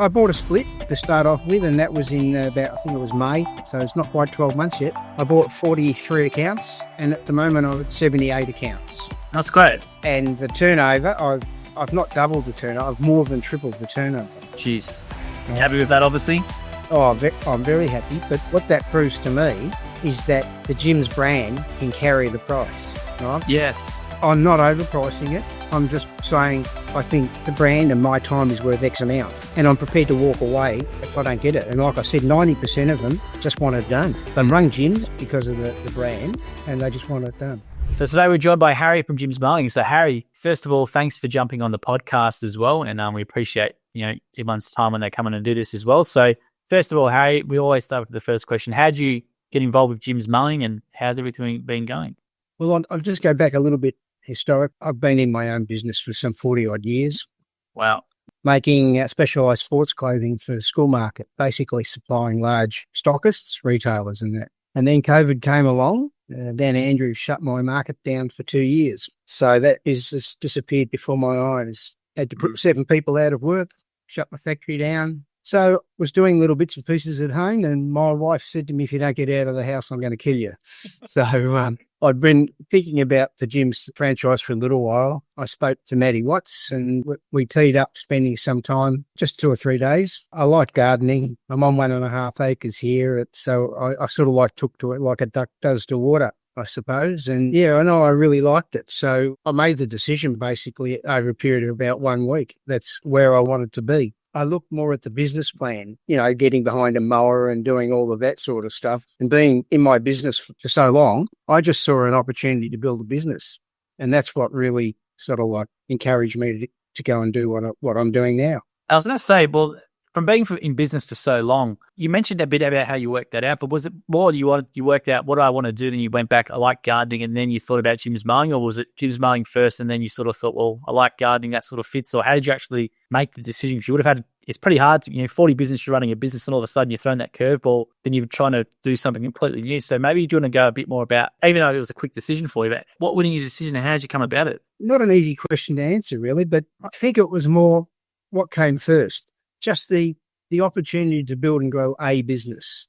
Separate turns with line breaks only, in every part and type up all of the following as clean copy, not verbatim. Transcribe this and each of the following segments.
I bought a split to start off with, and that was in about, I think it was May, so it's not quite 12 months yet. I bought 43 accounts, and at the moment I'm at 78 accounts.
That's great.
And the turnover, I've not doubled the turnover, I've more than tripled the turnover.
Jeez. You happy with that, obviously?
Oh, I'm very happy, but what that proves to me is that the Jim's brand can carry the price, right?
Yes.
I'm not overpricing it. I'm just saying I think the brand and my time is worth X amount. And I'm prepared to walk away if I don't get it. And like I said, 90% of them just want it done. They run Jim's because of the brand and they just want it done.
So today we're joined by Harry from Jim's Mowing. So Harry, first of all, thanks for jumping on the podcast as well. And we appreciate, everyone's time when they come in and do this as well. So first of all, Harry, we always start with the first question. How did you get involved with Jim's Mowing and how's everything been going?
Well, I'll just go back a little bit historic. I've been in my own business for some 40 odd years.
Wow.
Making specialised sports clothing for the school market, basically supplying large stockists, retailers and that. And then COVID came along. Dan Andrews shut my market down for 2 years. So that is just disappeared before my eyes. Had to put 7 people out of work, shut my factory down. So was doing little bits and pieces at home, and my wife said to me, if you don't get out of the house, I'm going to kill you. So I'd been thinking about the Jim's franchise for a little while. I spoke to Matty Watts and we teed up spending some time, just 2 or 3 days. I like gardening. I'm on 1.5 acres here. So I sort of took to it like a duck does to water, I suppose. And yeah, I know I really liked it. So I made the decision basically over a period of about 1 week. That's where I wanted to be. I looked more at the business plan, getting behind a mower and doing all of that sort of stuff. And being in my business for so long, I just saw an opportunity to build a business. And that's what really sort of encouraged me to go and do what I'm doing now.
I was going to say, well, from being in business for so long, you mentioned a bit about how you worked that out, but was it more you worked out what do I want to do, then you went back, I like gardening, and then you thought about Jim's Mowing, or was it Jim's Mowing first and then you sort of thought, well, I like gardening, that sort of fits, or how did you actually make the decision? Because you would have had, it's pretty hard to, 40 business, you're running a business and all of a sudden you're throwing that curveball, then you're trying to do something completely new. So maybe you want to go a bit more about, even though it was a quick decision for you, but what went in your decision and how did you come about it?
Not an easy question to answer really, but I think it was more what came first, just the opportunity to build and grow a business.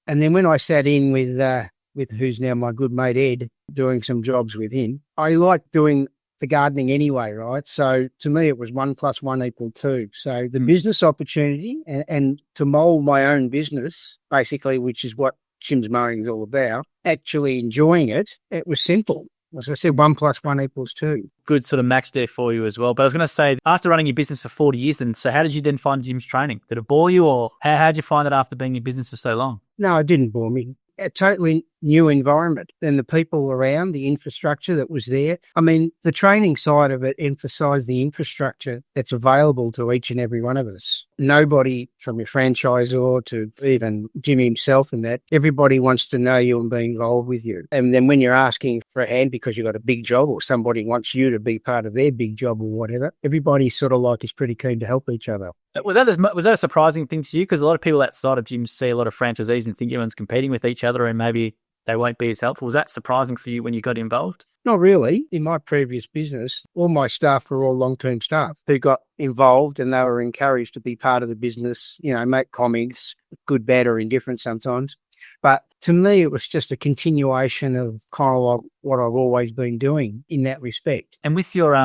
And then when I sat in with who's now my good mate, Ed, doing some jobs with him, I like doing the gardening anyway, right? So to me, it was 1 + 1 = 2. So the business opportunity and to mold my own business, basically, which is what Jim's Mowing is all about, actually enjoying it, it was simple. As I said, 1 + 1 = 2.
Good sort of match there for you as well. But I was going to say, after running your business for 40 years, and so how did you then find Jim's training? Did it bore you, or how did you find it after being in business for so long?
No, it didn't bore me. A totally new environment and the people around, the infrastructure that was there. I mean, the training side of it emphasised the infrastructure that's available to each and every one of us. Nobody from your franchisor to even Jim himself and that, everybody wants to know you and be involved with you. And then when you're asking for a hand because you've got a big job or somebody wants you to be part of their big job or whatever, everybody sort of is pretty keen to help each other.
Was that a surprising thing to you? Because a lot of people outside of Jim see a lot of franchisees and think everyone's competing with each other and maybe they won't be as helpful. Was that surprising for you when you got involved?
Not really. In my previous business, all my staff were all long-term staff who got involved and they were encouraged to be part of the business, make comments, good, bad or indifferent sometimes. But to me, it was just a continuation of kind of what I've always been doing in that respect.
And with your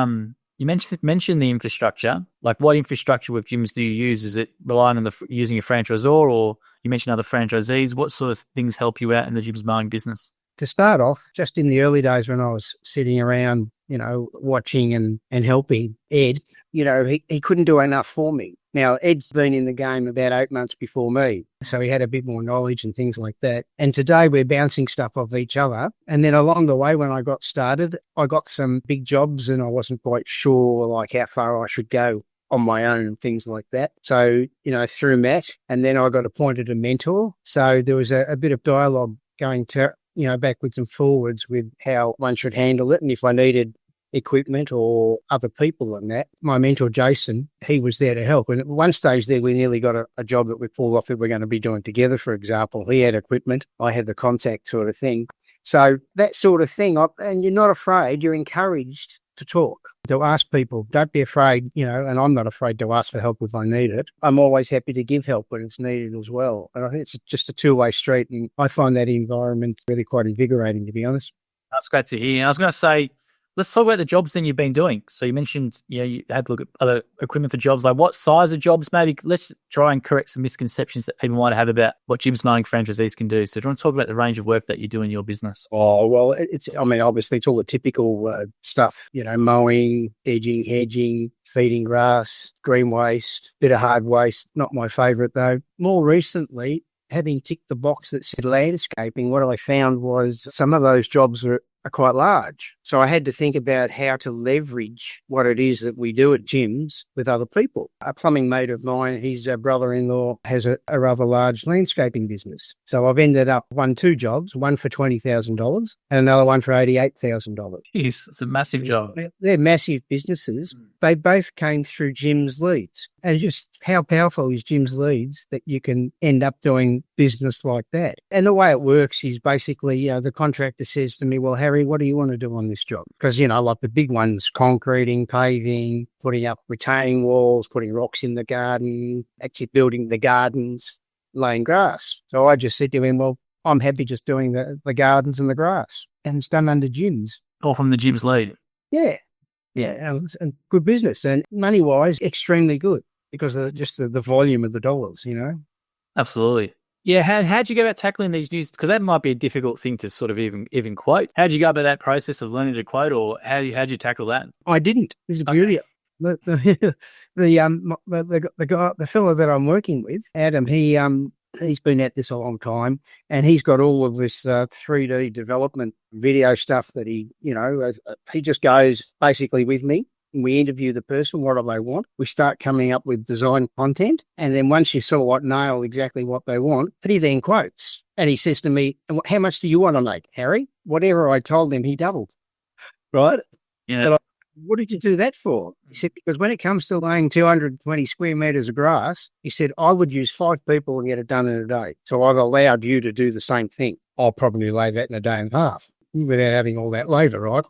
you mentioned the infrastructure. Like, what infrastructure with Jim's do you use? Is it relying on using a franchisor, or you mentioned other franchisees? What sort of things help you out in the Jim's Mowing business?
To start off, just in the early days when I was sitting around, watching and helping Ed, he couldn't do enough for me. Now, Ed's been in the game about 8 months before me, so he had a bit more knowledge and things like that. And today we're bouncing stuff off each other. And then along the way, when I got started, I got some big jobs and I wasn't quite sure how far I should go on my own and things like that. So, through Matt, and then I got appointed a mentor. So there was a bit of dialogue going to, backwards and forwards with how one should handle it. And if I needed equipment or other people and that, my mentor, Jason, he was there to help. And at one stage there, we nearly got a job that we pulled off that we're going to be doing together, for example. He had equipment, I had the contact sort of thing. So that sort of thing, and you're not afraid, you're encouraged to talk, to ask people. Don't be afraid, and I'm not afraid to ask for help if I need it. I'm always happy to give help when it's needed as well. And I think it's just a two-way street. And I find that environment really quite invigorating, to be honest.
That's great to hear. I was going to say, let's talk about the jobs then you've been doing. So you mentioned, you had to look at other equipment for jobs. Like what size of jobs? Maybe let's try and correct some misconceptions that people might have about what Jim's Mowing franchisees can do. So do you want to talk about the range of work that you do in your business?
Oh, well, obviously it's all the typical stuff, mowing, edging, hedging, feeding grass, green waste, bit of hard waste. Not my favourite though. More recently, having ticked the box that said landscaping, what I found was some of those jobs are quite large. So I had to think about how to leverage what it is that we do at gyms with other people. A plumbing mate of mine, his brother-in-law has a rather large landscaping business. So I've ended up won two jobs, one for $20,000 and another one for $88,000.
Jeez, it's a massive job.
They're massive businesses. They both came through Jim's leads. And just how powerful is Jim's leads that you can end up doing business like that? And the way it works is basically, the contractor says to me, well, Harry, what do you want to do on this job? Because, like the big ones, concreting, paving, putting up retaining walls, putting rocks in the garden, actually building the gardens, laying grass. So I just said to him, well, I'm happy just doing the gardens and the grass. And it's done under Jim's.
All from the Jim's lead.
Yeah. Yeah. And good business. And money-wise, extremely good because of just the volume of the dollars,
Absolutely. Yeah, how'd you go about tackling these news? Because that might be a difficult thing to sort of even quote. How'd you go about that process of learning to quote, or how'd you tackle that?
I didn't. This is beauty. The guy, the fellow that I'm working with, Adam, he's been at this a long time, and he's got all of this 3D development video stuff that he just goes basically with me. We interview the person, what do they want? We start coming up with design content. And then once you sort of nail exactly what they want, he then quotes. And he says to me, how much do you want to make, Harry? Whatever I told him, he doubled. Right?
Yeah.
What did you do that for? He said, because when it comes to laying 220 square metres of grass, he said, I would use 5 people and get it done in a day. So I've allowed you to do the same thing. I'll probably lay that in a day and a half without having all that labour, right?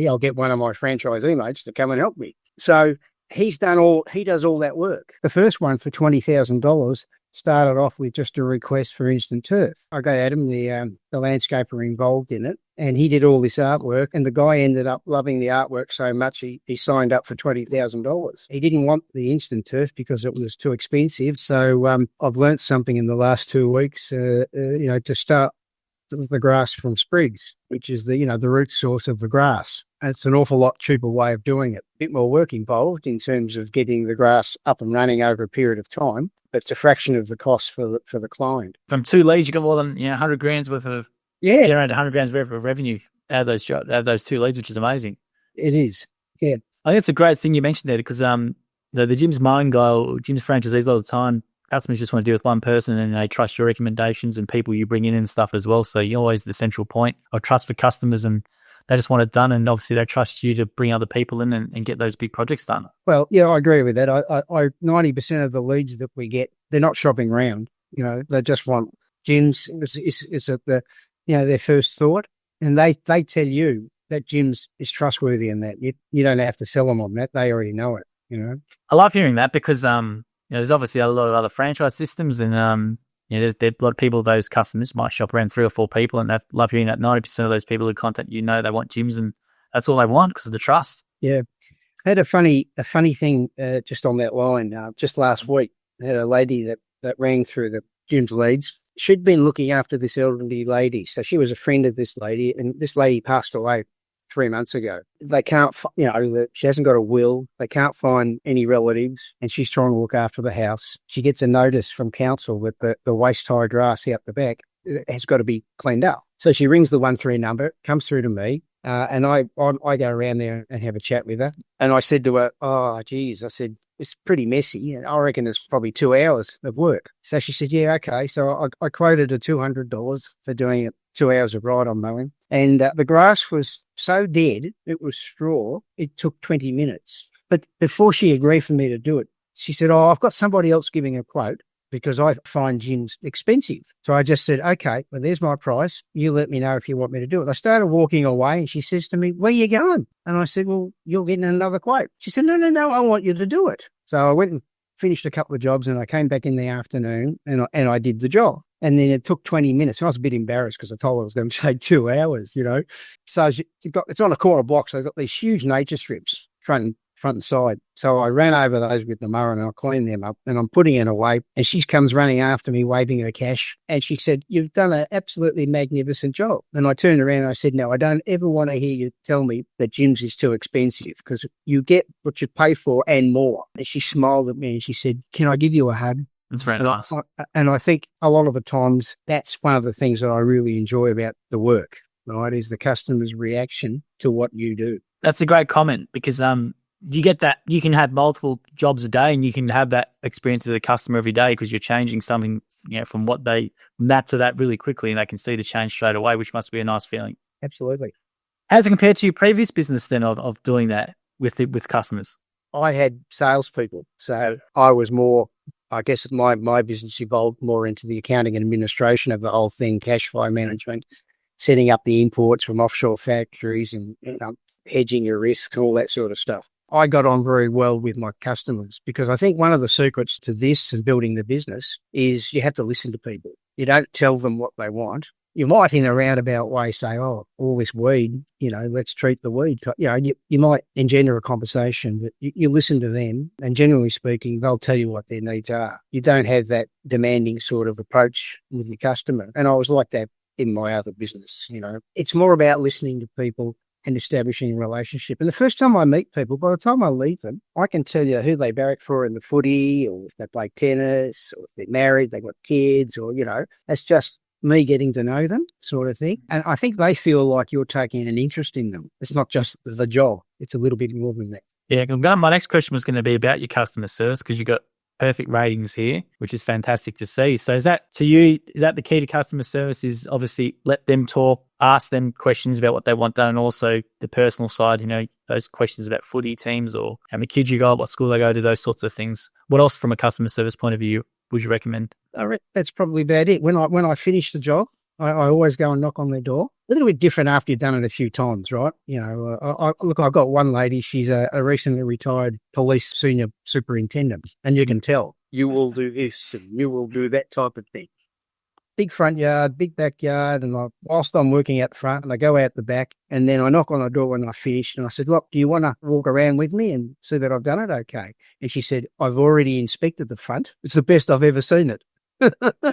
I'll get one of my franchisee mates to come and help me. So he does all that work. The first one for $20,000 started off with just a request for instant turf. I got Adam, the landscaper involved in it, and he did all this artwork, and the guy ended up loving the artwork so much he signed up for $20,000. He didn't want the instant turf because it was too expensive. So I've learnt something in the last 2 weeks, to start the grass from sprigs, which is the root source of the grass. And it's an awful lot cheaper way of doing it. A bit more work involved in terms of getting the grass up and running over a period of time, but it's a fraction of the cost for the client.
From 2 leads, you got more than 100 grand's worth of generated 100 grand's worth of revenue out of those 2 leads, which is amazing.
It is, yeah.
I think it's a great thing you mentioned there because the Jim's Mowing guy or Jim's franchisees all the time, customers just want to deal with one person and they trust your recommendations and people you bring in and stuff as well. So you're always the central point of trust for customers, and they just want it done. And obviously they trust you to bring other people in and get those big projects done. Well,
yeah, I agree with that. I 90% of the leads that we get, they're not shopping around. They just want Jim's. It's at their first thought, and they tell you that Jim's is trustworthy in that. You don't have to sell them on that. They already know it.
I love hearing that because there's obviously a lot of other franchise systems, and there's a lot of people, those customers might shop around 3 or 4 people, and I love hearing that 90% of those people who contact they want gyms, and that's all they want because of the trust.
Yeah. I had a funny thing just on that line. Just last week, I had a lady that rang through the gym's leads. She'd been looking after this elderly lady, so she was a friend of this lady, and this lady passed away 3 months ago. They can't, she hasn't got a will. They can't find any relatives, and she's trying to look after the house. She gets a notice from council that the waist-high grass out the back has got to be cleaned up. So she rings the 13 number, comes through to me, and I go around there and have a chat with her. And I said to her, oh, geez, I said, it's pretty messy. I reckon it's probably 2 hours of work. So she said, yeah, okay. So I quoted her $200 for doing it 2 hours of ride on mowing. And the grass was so dead, it was straw, it took 20 minutes. But before she agreed for me to do it, she said, oh, I've got somebody else giving a quote. because I find gyms expensive. So I just said, okay, well, there's my price. You let me know if you want me to do it. I started walking away and she says to me, where are you going? And I said, well, you're getting another quote. She said, no, I want you to do it. So I went and finished a couple of jobs and I came back in the afternoon and I did the job. And then it took 20 minutes. And I was a bit embarrassed because I told her it was going to take 2 hours, So it's on a corner block. So they've got these huge nature strips, front and side. So I ran over those with the mower and I cleaned them up and I'm putting it away. And she comes running after me, waving her cash. And she said, you've done an absolutely magnificent job. And I turned around and I said, no, I don't ever want to hear you tell me that gyms is too expensive because you get what you pay for and more. And she smiled at me and she said, can I give you a hug?
That's very nice.
And I think a lot of the times that's one of the things that I really enjoy about the work, right, is the customer's reaction to what you do.
That's a great comment because you get that you can have multiple jobs a day and you can have that experience with the customer every day because you're changing something, from that to that really quickly and they can see the change straight away, which must be a nice feeling.
Absolutely.
How's it compared to your previous business then of doing that with customers?
I had salespeople, so I was more, I guess my business evolved more into the accounting and administration of the whole thing, cash flow management, setting up the imports from offshore factories and hedging your risk, all that sort of stuff. I got on very well with my customers because I think one of the secrets to this and building the business is you have to listen to people. You don't tell them what they want. You might in a roundabout way say, oh, all this weed, let's treat the weed. You might engender a conversation, but you listen to them and generally speaking, they'll tell you what their needs are. You don't have that demanding sort of approach with your customer. And I was like that in my other business, It's more about listening to people and establishing a relationship. And the first time I meet people, by the time I leave them, I can tell you who they barrack for in the footy or if they play tennis or if they're married, they've got kids or, that's just me getting to know them sort of thing. And I think they feel like you're taking an interest in them. It's not just the job. It's a little bit more than that.
Yeah, my next question was going to be about your customer service because you've got perfect ratings here, which is fantastic to see. So is that the key to customer service is obviously let them talk, ask them questions about what they want done and also the personal side, those questions about footy teams or how many kids you got, what school they go to, those sorts of things. What else from a customer service point of view would you recommend?
That's probably about it. When I finish the job, I always go and knock on their door. A little bit different after you've done it a few times, right? I've got one lady, she's a recently retired police senior superintendent, and you can tell you will do this and you will do that type of thing. Big front yard, big backyard, and whilst I'm working out the front, and I go out the back, and then I knock on the door when I finish, and I said, look, do you want to walk around with me and see that I've done it okay? And she said, I've already inspected the front. It's the best I've ever seen it.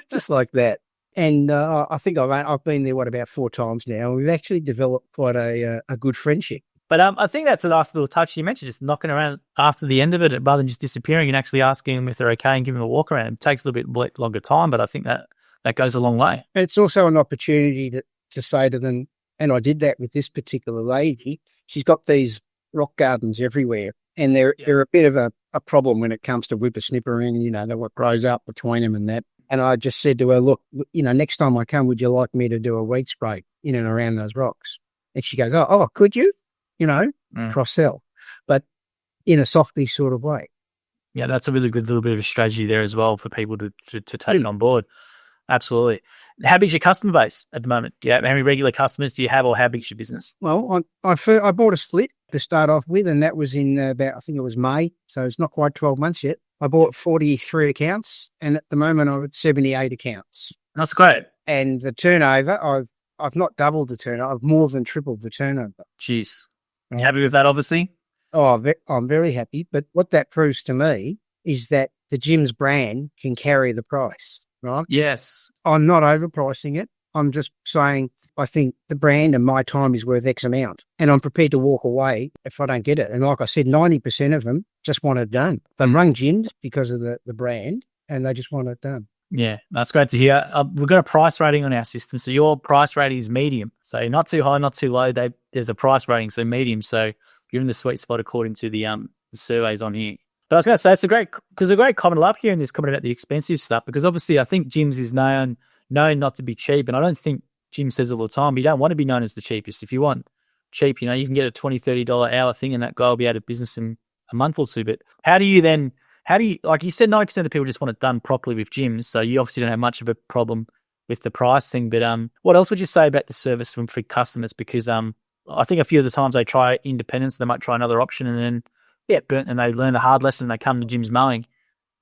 Just like that. And I think I've been there, about 4 times now. We've actually developed quite a good friendship.
But I think that's a nice little touch. You mentioned just knocking around after the end of it rather than just disappearing and actually asking them if they're okay and giving them a walk around. It takes a little bit longer time, but I think that goes a long way.
It's also an opportunity to say to them, and I did that with this particular lady, she's got these rock gardens everywhere, and they're a bit of a problem when it comes to whippersnippering, what grows up between them and that. And I just said to her, look, next time I come, would you like me to do a weed spray in and around those rocks? And she goes, oh, could you? Cross-sell, but in a softy sort of way.
Yeah, that's a really good little bit of a strategy there as well for people to take on board. Absolutely. How big's your customer base at the moment? How many regular customers do you have, or how big's your business?
Well, I bought a split to start off with, and that was in about, I think it was May, so it's not quite 12 months yet. I bought 43 accounts, and at the moment I'm at 78 accounts.
That's great.
And the turnover, I've not doubled the turnover, I've more than tripled the turnover.
Jeez. You happy with that, obviously?
Oh, I'm very happy. But what that proves to me is that the Jim's brand can carry the price, right?
Yes.
I'm not overpricing it. I'm just saying I think the brand and my time is worth X amount, and I'm prepared to walk away if I don't get it. And like I said, 90% of them just want it done. They run Jim's because of the brand, and they just want it done.
Yeah, that's great to hear. We've got a price rating on our system. So your price rating is medium. So not too high, not too low. There's a price rating, so medium. So you're in the sweet spot according to the surveys on here. But I was going to say, it's a great comment up here in this comment about the expensive stuff, because obviously I think Jim's is known not to be cheap. And I don't think Jim says all the time, but you don't want to be known as the cheapest. If you want cheap, you can get a $20, $30 hour thing and that guy will be out of business in a month or two. But how do How do you, like you said, 90% of people just want it done properly with gyms, so you obviously don't have much of a problem with the price thing. But what else would you say about the service from for customers? Because I think a few of the times they try independence, they might try another option, and then get burnt, and they learn the hard lesson. And they come to Jim's Mowing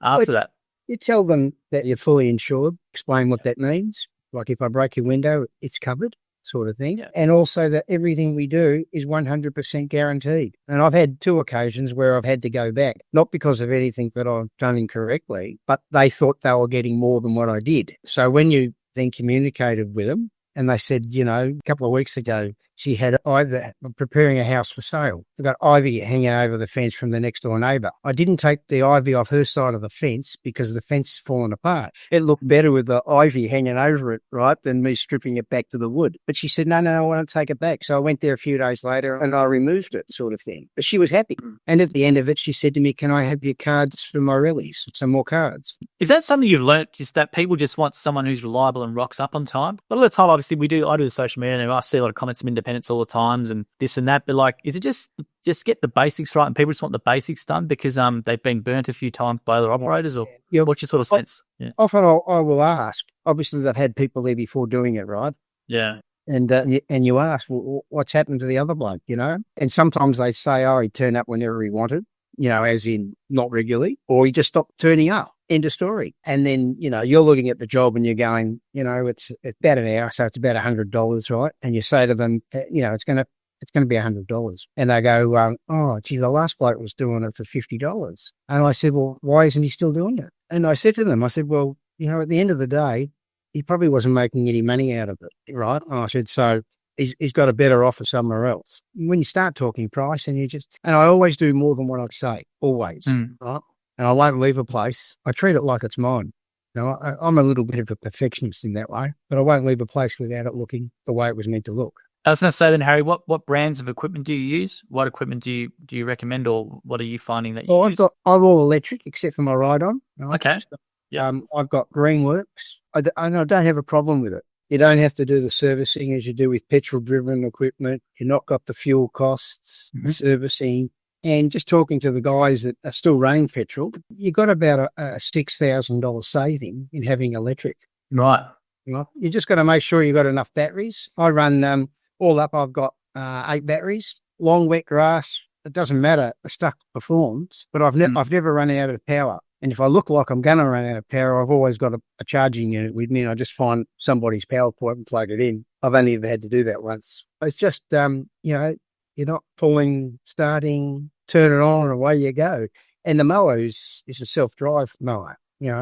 after that.
You tell them that you're fully insured, explain what that means. Like if I break your window, it's covered, sort of thing. Yeah. And also that everything we do is 100% guaranteed. And I've had 2 occasions where I've had to go back, not because of anything that I've done incorrectly, but they thought they were getting more than what I did. So when you then communicated with them, and they said, a couple of weeks ago, she had either preparing a house for sale. They've got ivy hanging over the fence from the next door neighbour. I didn't take the ivy off her side of the fence because the fence is fallen apart. It looked better with the ivy hanging over it, right, than me stripping it back to the wood. But she said, no, I want to take it back. So I went there a few days later and I removed it, sort of thing. But she was happy. And at the end of it, she said to me, can I have your cards for my rallies? Some more cards.
If that's something you've learnt, just that people just want someone who's reliable and rocks up on time. A lot of the time, obviously, I do the social media and I see a lot of comments from independents all the times and this and that. But like, is it just get the basics right and people just want the basics done because they've been burnt a few times by other operators or what's your sort of sense? Yeah.
Often I will ask, obviously they've had people there before doing it, right?
Yeah.
And you ask, well, what's happened to the other bloke, And sometimes they say, oh, he turned up whenever he wanted, as in not regularly, or he just stopped turning up. End of story. And then, you're looking at the job and you're going, it's about an hour, so it's about $100, right? And you say to them, it's going to be $100. And they go, oh, gee, the last bloke was doing it for $50. And I said, well, why isn't he still doing it? And I said to them, well, at the end of the day, he probably wasn't making any money out of it, right? And I said, so he's got a better offer somewhere else. When you start talking price and I always do more than what I say, always, right? And I won't leave a place. I treat it like it's mine. I'm a little bit of a perfectionist in that way, but I won't leave a place without it looking the way it was meant to look.
I was going to say then, Harry, what brands of equipment do you use? What equipment do you recommend, or what are you finding that you use?
I'm all electric except for my ride-on. Right?
Okay.
Yeah. I've got Greenworks. I don't have a problem with it. You don't have to do the servicing as you do with petrol-driven equipment. You've not got the fuel costs, servicing. And just talking to the guys that are still running petrol, you got about a $6,000 saving in having electric.
Right.
You just got to make sure you got enough batteries. I run all up. I've got 8 batteries. Long wet grass. It doesn't matter. The stuff performs, but I've never run out of power. And if I look like I'm going to run out of power, I've always got a charging unit with me, and I just find somebody's power point and plug it in. I've only ever had to do that once. It's just you're not pulling, starting, turn it on and away you go. And the mower is a self-drive mower,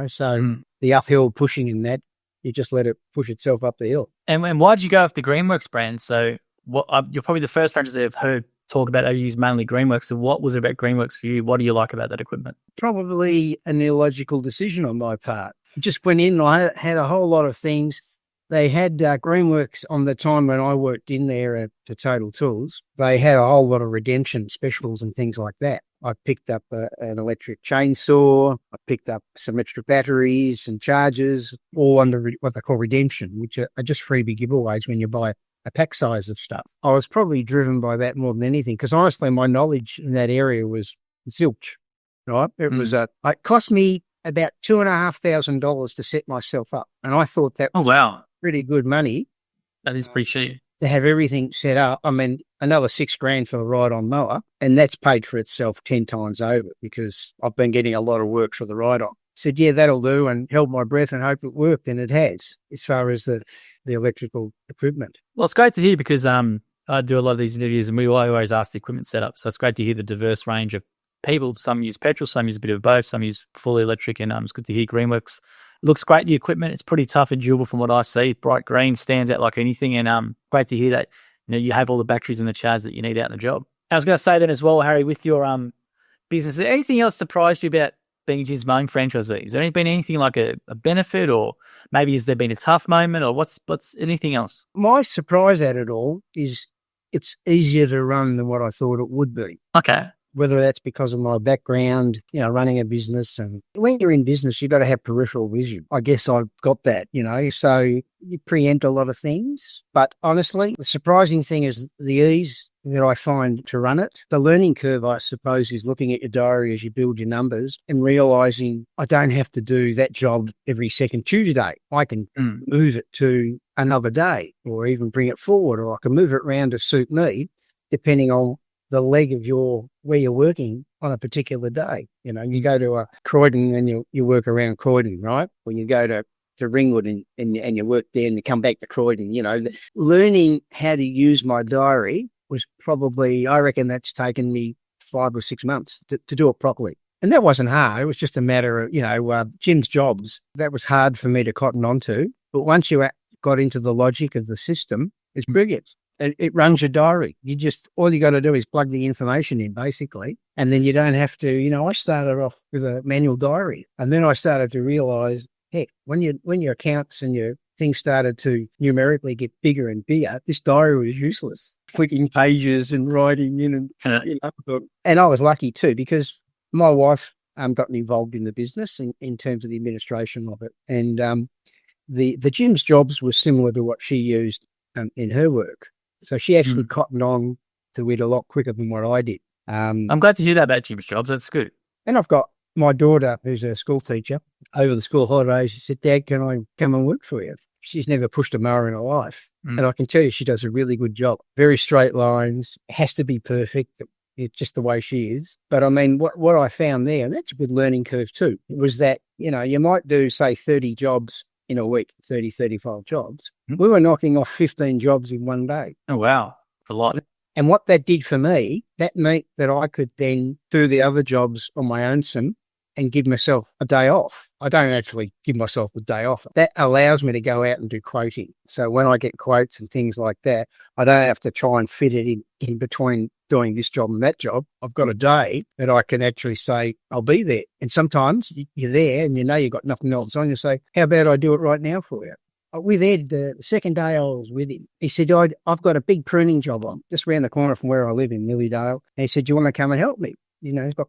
so the uphill pushing in that, you just let it push itself up the hill.
And why did you go with the Greenworks brand? So you're probably the first franchise I've heard talk about how you use mainly Greenworks. So what was it about Greenworks for you? What do you like about that equipment?
Probably an illogical decision on my part. Just went in and I had a whole lot of things. They had Greenworks on the time when I worked in there at Total Tools. They had a whole lot of redemption specials and things like that. I picked up an electric chainsaw. I picked up some extra batteries and chargers, all under what they call redemption, which are just freebie giveaways when you buy a pack size of stuff. I was probably driven by that more than anything because honestly, my knowledge in that area was zilch, right? It was it cost me about $2,500 to set myself up. And I thought that was pretty good money.
That is pretty cheap.
To have everything set up. I mean, another $6,000 for the ride-on mower, and that's paid for itself 10 times over because I've been getting a lot of work for the ride-on. Said, yeah, that'll do, and held my breath and hoped it worked, and it has, as far as the electrical equipment.
Well, it's great to hear because I do a lot of these interviews, and we always ask the equipment setup. So it's great to hear the diverse range of people. Some use petrol, some use a bit of both, some use fully electric, and it's good to hear Greenworks. Looks great, the equipment. It's pretty tough and durable from what I see. Bright green, stands out like anything, and great to hear that you have all the batteries and the charge that you need out in the job. I was going to say then as well, Harry, with your business, anything else surprised you about being a Jim's Mowing franchisee? Has there been anything like a benefit, or maybe has there been a tough moment, or what's anything else?
My surprise at it all is it's easier to run than what I thought it would be.
Okay.
Whether that's because of my background, running a business. And when you're in business, you've got to have peripheral vision. I guess I've got that, so you preempt a lot of things. But honestly, the surprising thing is the ease that I find to run it. The learning curve, I suppose, is looking at your diary as you build your numbers and realising I don't have to do that job every second Tuesday. I can move it to another day or even bring it forward, or I can move it around to suit me, depending on the leg of where you're working on a particular day. You know, you go to Croydon and you work around Croydon, right? When you go to Ringwood and you work there and you come back to Croydon, you know, learning how to use my diary was probably, I reckon that's taken me 5 or 6 months to do it properly. And that wasn't hard. It was just a matter of, Jim's jobs. That was hard for me to cotton onto. But once you got into the logic of the system, it's brilliant. It runs your diary. All you got to do is plug the information in, basically. And then you don't have to, I started off with a manual diary. And then I started to realize, heck, when your accounts and your things started to numerically get bigger and bigger, this diary was useless. Flicking pages and writing in and I was lucky too, because my wife got involved in the business in terms of the administration of it. And the Jim's jobs were similar to what she used in her work. So she actually cottoned on to it a lot quicker than what I did.
I'm glad to hear that about Jim's jobs. That's good.
And I've got my daughter, who's a school teacher, over the school holidays. She said, "Dad, can I come and work for you?" She's never pushed a mower in her life. And I can tell you she does a really good job. Very straight lines, has to be perfect. It's just the way she is. But I mean, what I found there, and that's a good learning curve too, was that, you might do, say, 30 jobs in a week, 30, 35 jobs. We were knocking off 15 jobs in one day.
Oh, wow. A lot.
And what that did for me, that meant that I could then do the other jobs on my own and give myself a day off. I don't actually give myself a day off. That allows me to go out and do quoting. So when I get quotes and things like that, I don't have to try and fit it in between doing this job and that job. I've got a day that I can actually say, I'll be there. And sometimes you're there and you've got nothing else on. You say, how about I do it right now for you? With Ed, the second day I was with him, he said, I've got a big pruning job on just around the corner from where I live in Lilydale. And he said, do you want to come and help me? He's got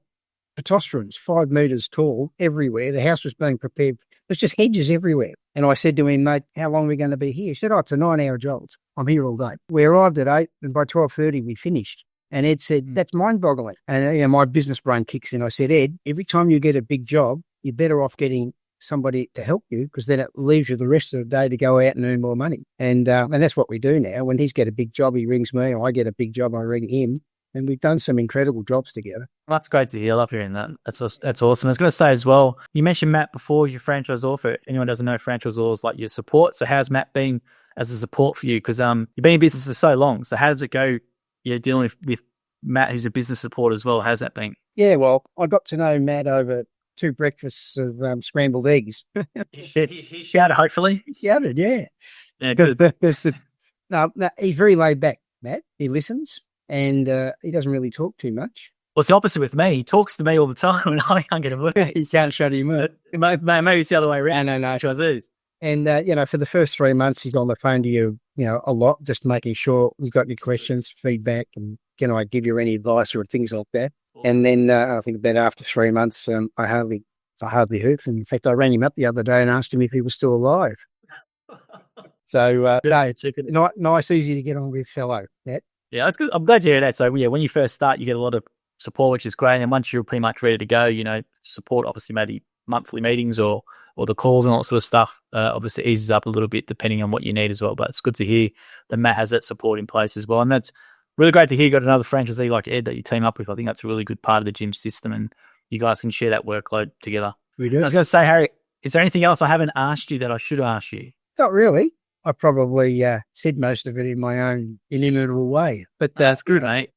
pitosterons, 5 metres tall, everywhere. The house was being prepared. There's just hedges everywhere. And I said to him, mate, how long are we going to be here? He said, it's a 9-hour job. I'm here all day. We arrived at 8 and by 12:30 we finished. And Ed said, that's mind-boggling. And my business brain kicks in. I said, Ed, every time you get a big job, you're better off getting somebody to help you, because then it leaves you the rest of the day to go out and earn more money. And that's what we do now. When he's got a big job, he rings me. Or I get a big job, I ring him. And we've done some incredible jobs together.
Well, that's great to hear. I love hearing that. That's awesome. I was going to say as well, you mentioned Matt before, your franchisor. For anyone who doesn't know, franchisor is like your support. So how's Matt been as a support for you? Because you've been in business for so long. So how does it go, dealing with Matt, who's a business support as well? How's that been?
Yeah, well, I got to know Matt over 2 breakfasts of scrambled eggs.
He shouted, hopefully.
He shouted, yeah.
Yeah, good.
No, he's very laid back, Matt. He listens. And he doesn't really talk too much.
Well, it's the opposite with me. He talks to me all the time and I can't get a word.
He can't shut him up.
Maybe it's the other way around.
No.
Franchisees.
And, for the first 3 months, he's on the phone to you, a lot, just making sure you've got any questions, feedback, and can I give you any advice or things like that. And then I think that after 3 months, I hardly heard from him. In fact, I rang him up the other day and asked him if he was still alive. So, nice, easy to get on with fellow, Matt.
Yeah, that's good. I'm glad to hear that. So, when you first start, you get a lot of support, which is great. And once you're pretty much ready to go, support, obviously, maybe monthly meetings or the calls and all that sort of stuff, obviously eases up a little bit depending on what you need as well. But it's good to hear that Matt has that support in place as well. And that's really great to hear you got another franchisee like Ed that you team up with. I think that's a really good part of the gym system and you guys can share that workload together.
We do.
And I was going to say, Harry, is there anything else I haven't asked you that I should ask you?
Not really. I probably said most of it in my own inimitable way. But
that's good, mate.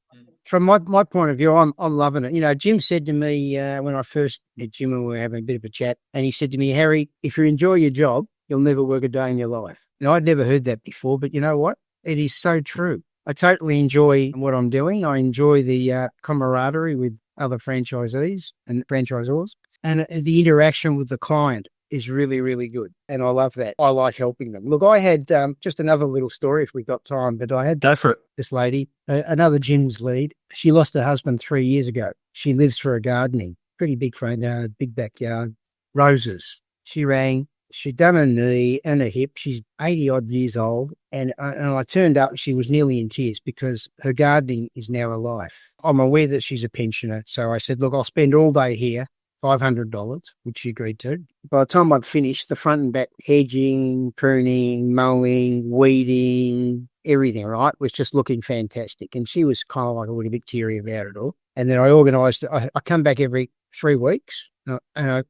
From my point of view, I'm loving it. Jim said to me when I first met Jim and we were having a bit of a chat, and he said to me, Harry, if you enjoy your job, you'll never work a day in your life. I'd never heard that before, but you know what? It is so true. I totally enjoy what I'm doing. I enjoy the camaraderie with other franchisees and franchisors, and the interaction with the client is really, really good. And I love that. I like helping them. Look, I had just another little story if we got time, but I had this lady, another gym's lead. She lost her husband 3 years ago. She lives for her gardening, pretty big front yard, big backyard, roses. She rang She'd done a knee and a hip. She's 80 odd years old. And I turned up and she was nearly in tears because her gardening is now a life. I'm aware that she's a pensioner. So I said, look, I'll spend all day here, $500, which she agreed to. By the time I'd finished, the front and back hedging, pruning, mowing, weeding, everything, right, was just looking fantastic. And she was kind of like a little bit teary about it all. And then I organised, I come back every 3 weeks and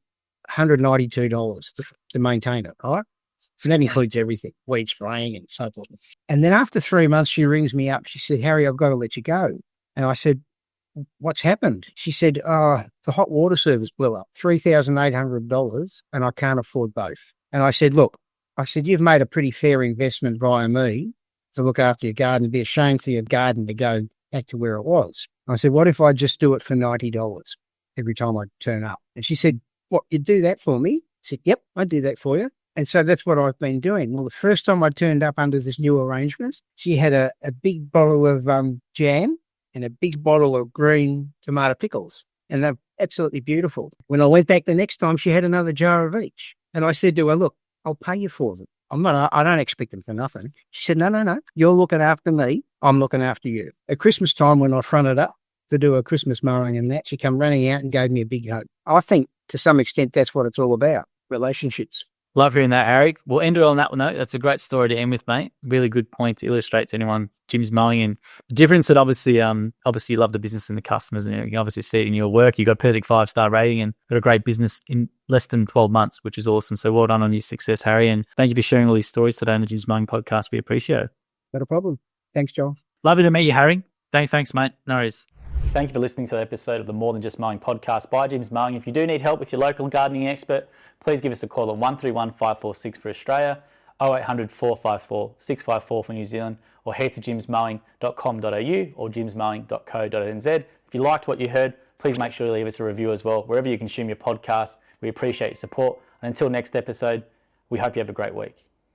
$192 to maintain it, right? And that includes everything, weed spraying and so forth. And then after 3 months, she rings me up. She said, Harry, I've got to let you go. And I said, what's happened? She said, the hot water service blew up, $3,800, and I can't afford both. And I said, look, you've made a pretty fair investment via me to look after your garden. It'd be a shame for your garden to go back to where it was. I said, what if I just do it for $90 every time I turn up? And she said, what, you'd do that for me? I said, yep, I'd do that for you. And so that's what I've been doing. Well, the first time I turned up under this new arrangement, she had a big bottle of jam and a big bottle of green tomato pickles. And they're absolutely beautiful. When I went back the next time, she had another jar of each. And I said to her, look, I'll pay you for them. I don't expect them for nothing. She said, no. You're looking after me. I'm looking after you. At Christmas time, when I fronted up to do a Christmas mowing and that, she come running out and gave me a big hug. I think to some extent, that's what it's all about. Relationships.
Love hearing that, Harry. We'll end it on that note. That's a great story to end with, mate. Really good point to illustrate to anyone Jim's mowing and the difference that obviously you love the business and the customers and you can obviously see it in your work. You got a perfect 5-star rating and got a great business in less than 12 months, which is awesome. So well done on your success, Harry. And thank you for sharing all these stories today on the Jim's Mowing podcast. We appreciate it.
Not a problem. Thanks, Joel.
Lovely to meet you, Harry. Thanks, mate. No worries. Thank you for listening to the episode of the More Than Just Mowing podcast by Jim's Mowing. If you do need help with your local gardening expert, please give us a call on 131 546 for Australia, 0800 454 654 for New Zealand, or head to jimsmowing.com.au or jimsmowing.co.nz. If you liked what you heard, please make sure to leave us a review as well, wherever you consume your podcast. We appreciate your support. And until next episode, we hope you have a great week.